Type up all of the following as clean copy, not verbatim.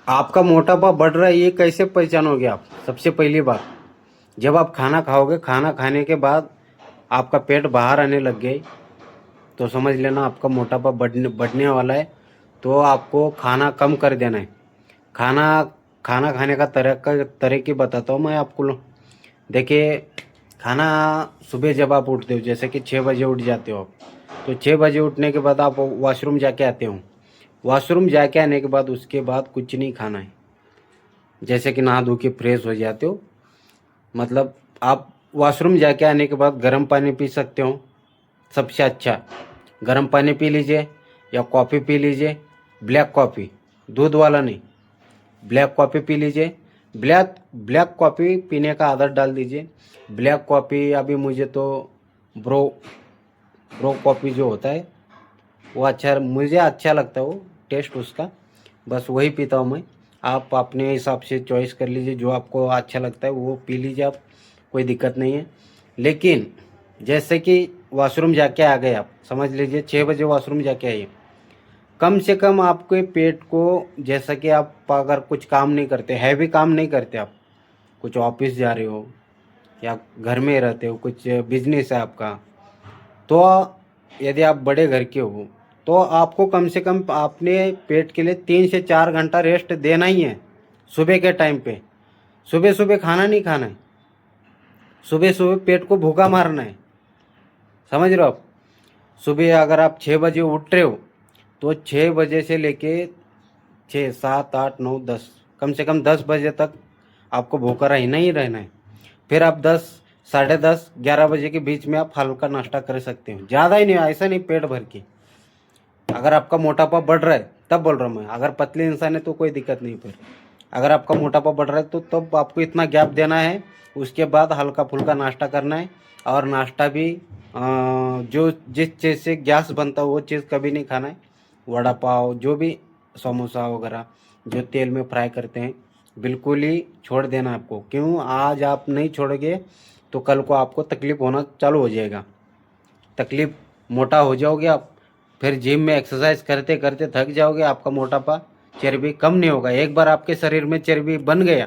आपका मोटापा बढ़ रहा है, ये कैसे पहचानोगे आप? सबसे पहली बात, जब आप खाना खाओगे, खाना खाने के बाद आपका पेट बाहर आने लग गए तो समझ लेना आपका मोटापा बढ़ने बढ़ने वाला है। तो आपको खाना कम कर देना है। खाना खाना खाने का तरीके बताता हूँ मैं आपको। देखिए, खाना सुबह जब आप उठते हो, जैसे कि 6 बजे उठ जाते हो आप, तो 6 बजे उठने के बाद आप वॉशरूम जाके आते हो। वॉशरूम जाके आने के बाद उसके बाद कुछ नहीं खाना है। जैसे कि नहा धो के फ्रेश हो जाते हो, मतलब आप वॉशरूम जाके आने के बाद गर्म पानी पी सकते हो। सबसे अच्छा गर्म पानी पी लीजिए या कॉफ़ी पी लीजिए। ब्लैक कॉफ़ी, दूध वाला नहीं, ब्लैक कॉफ़ी पी लीजिए। ब्लैक ब्लैक कॉफ़ी पीने का आदत डाल दीजिए। ब्लैक कॉफ़ी अभी मुझे तो ब्रो ब्रो कॉफ़ी जो होता है वो अच्छा, मुझे अच्छा लगता है वो टेस्ट उसका। बस वही पीता हूँ मैं। आप अपने हिसाब से चॉइस कर लीजिए, जो आपको अच्छा लगता है वो पी लीजिए आप, कोई दिक्कत नहीं है। लेकिन जैसे कि वॉशरूम जाके आ गए आप, समझ लीजिए 6 बजे वॉशरूम जाके आइए, कम से कम आपके पेट को, जैसा कि आप अगर कुछ काम नहीं करते, हैवी काम नहीं करते, आप कुछ ऑफिस जा रहे हो या घर में रहते हो, कुछ बिजनेस है आपका, तो यदि आप बड़े घर के हो तो आपको कम से कम अपने पेट के लिए 3 से 4 घंटा रेस्ट देना ही है। सुबह के टाइम पे, सुबह सुबह खाना नहीं खाना है। सुबह सुबह पेट को भूखा मारना है। समझ रहे हो आप? सुबह अगर आप 6 बजे उठ रहे हो तो 6 बजे से लेके 6, 7, 8, 9, 10, कम से कम 10 बजे तक आपको भूखा रहना ही रहना है। फिर आप 10, साढ़े 10, 11 बजे के बीच में आप हल्का नाश्ता कर सकते हो, ज़्यादा ही नहीं, ऐसा नहीं पेट भर के। अगर आपका मोटापा बढ़ रहा है तब बोल रहा हूँ मैं, अगर पतले इंसान है तो कोई दिक्कत नहीं। फिर अगर आपका मोटापा बढ़ रहा है तो तब आपको इतना गैप देना है। उसके बाद हल्का फुल्का नाश्ता करना है। और नाश्ता भी जो जिस चीज़ से गैस बनता है वो चीज़ कभी नहीं खाना है। वड़ा पाव, जो भी समोसा वगैरह जो तेल में फ्राई करते हैं, बिल्कुल ही छोड़ देना है आपको। क्यों? आज आप नहीं छोड़ोगे तो कल को आपको तकलीफ़ होना चालू हो जाएगा। तकलीफ, मोटा हो जाओगे आप। फिर जिम में एक्सरसाइज करते करते थक जाओगे, आपका मोटापा, चर्बी कम नहीं होगा। एक बार आपके शरीर में चर्बी बन गया,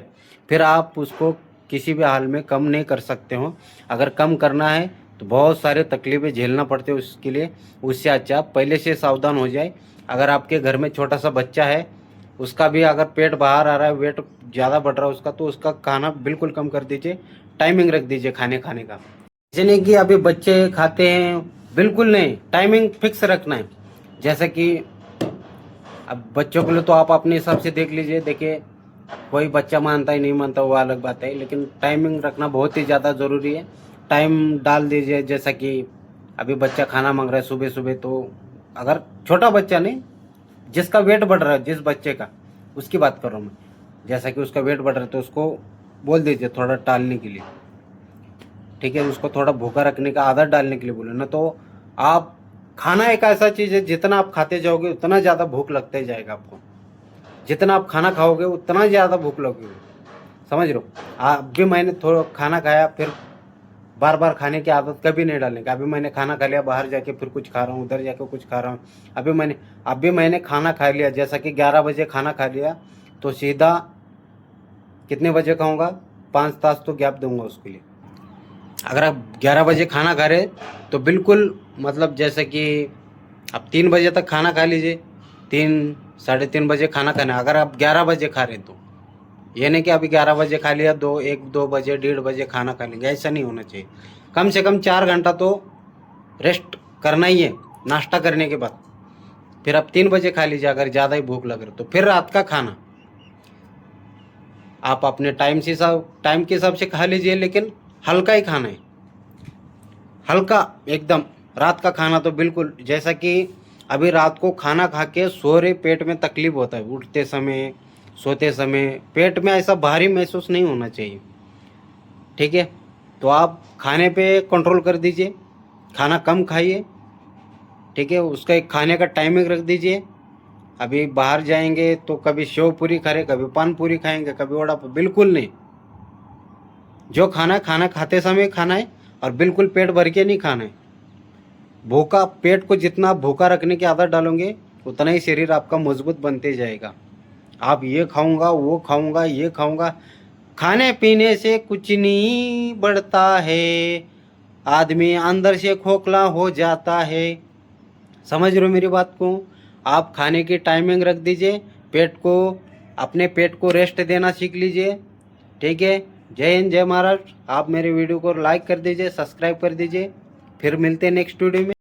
फिर आप उसको किसी भी हाल में कम नहीं कर सकते हो। अगर कम करना है तो बहुत सारे तकलीफ़ें झेलना पड़ते हैं उसके लिए। उससे अच्छा आप पहले से सावधान हो जाए। अगर आपके घर में छोटा सा बच्चा है, उसका भी अगर पेट बाहर आ रहा है, वेट ज़्यादा बढ़ रहा है उसका, तो उसका खाना बिल्कुल कम कर दीजिए। टाइमिंग रख दीजिए खाने खाने का। ऐसे नहीं कि अभी बच्चे खाते हैं, बिल्कुल नहीं, टाइमिंग फिक्स रखना है। जैसे कि अब बच्चों के लिए तो आप अपने हिसाब से देख लीजिए। देखिए, कोई बच्चा मानता ही नहीं मानता वो अलग बात है, लेकिन टाइमिंग रखना बहुत ही ज़्यादा ज़रूरी है। टाइम डाल दीजिए। जैसा कि अभी बच्चा खाना मांग रहा है सुबह सुबह, तो अगर छोटा बच्चा नहीं, जिसका वेट बढ़ रहा है, जिस बच्चे का, उसकी बात कर रहा हूँ मैं। जैसा कि उसका वेट बढ़ रहा है तो उसको बोल दीजिए थोड़ा टालने के लिए। ठीक है, उसको थोड़ा भूखा रखने का आदत डालने के लिए बोलो ना। तो आप, खाना एक ऐसा चीज़ है, जितना आप खाते जाओगे उतना ज़्यादा भूख लगते जाएगा आपको। जितना आप खाना खाओगे उतना ज़्यादा भूख लगेगी। समझ रहे हो? अभी मैंने थोड़ा खाना खाया, फिर बार बार खाने की आदत कभी नहीं डालने का। अभी मैंने खाना खा लिया, बाहर जाके फिर कुछ खा रहा हूँ, उधर जाके कुछ खा रहा हूँ। अभी मैंने खाना खा लिया, जैसा कि 11 बजे खाना खा लिया, तो सीधा कितने बजे खाऊंगा? 5 तास तो गैप दूंगा उसके लिए। अगर आप 11 बजे खाना खा रहे तो बिल्कुल, मतलब जैसे कि आप 3 बजे तक खाना खा लीजिए। 3, 3:30 बजे खाना खाना, अगर आप 11 बजे खा रहे हैं तो। ये नहीं कि अभी 11 बजे खा लिया, 1, 2 बजे, 1:30 बजे खाना खा लेंगे, ऐसा नहीं होना चाहिए। कम से कम 4 घंटा तो रेस्ट करना ही है नाश्ता करने के बाद। फिर आप 3 बजे खा लीजिए अगर ज़्यादा ही भूख लग रहा है तो। फिर रात का खाना आप अपने टाइम के हिसाब से खा लीजिए, लेकिन हल्का ही खाना है, हल्का एकदम। रात का खाना तो बिल्कुल, जैसा कि अभी रात को खाना खा के सो रहे, पेट में तकलीफ होता है उठते समय, सोते समय, पेट में ऐसा भारी महसूस नहीं होना चाहिए। ठीक है, तो आप खाने पे कंट्रोल कर दीजिए, खाना कम खाइए। ठीक है, उसका एक खाने का टाइमिंग रख दीजिए। अभी बाहर जाएंगे तो कभी शेव पूरी खा रहे, कभी पान पूरी खाएंगे, कभी वड़ा पाव, बिल्कुल नहीं। जो खाना है, खाना खाते समय खाना है, और बिल्कुल पेट भर के नहीं खाना है। भूखा पेट को जितना आप भूखा रखने की आदत डालोगे उतना ही शरीर आपका मजबूत बनते जाएगा। आप ये खाऊंगा वो खाऊंगा ये खाऊंगा, खाने पीने से कुछ नहीं बढ़ता है, आदमी अंदर से खोखला हो जाता है। समझ रहे हो मेरी बात को? आप खाने की टाइमिंग रख दीजिए, पेट को, अपने पेट को रेस्ट देना सीख लीजिए। ठीक है, जय हिंद जय महाराष्ट्र। आप मेरे वीडियो को लाइक कर दीजिए, सब्सक्राइब कर दीजिए। फिर मिलते हैं नेक्स्ट वीडियो में।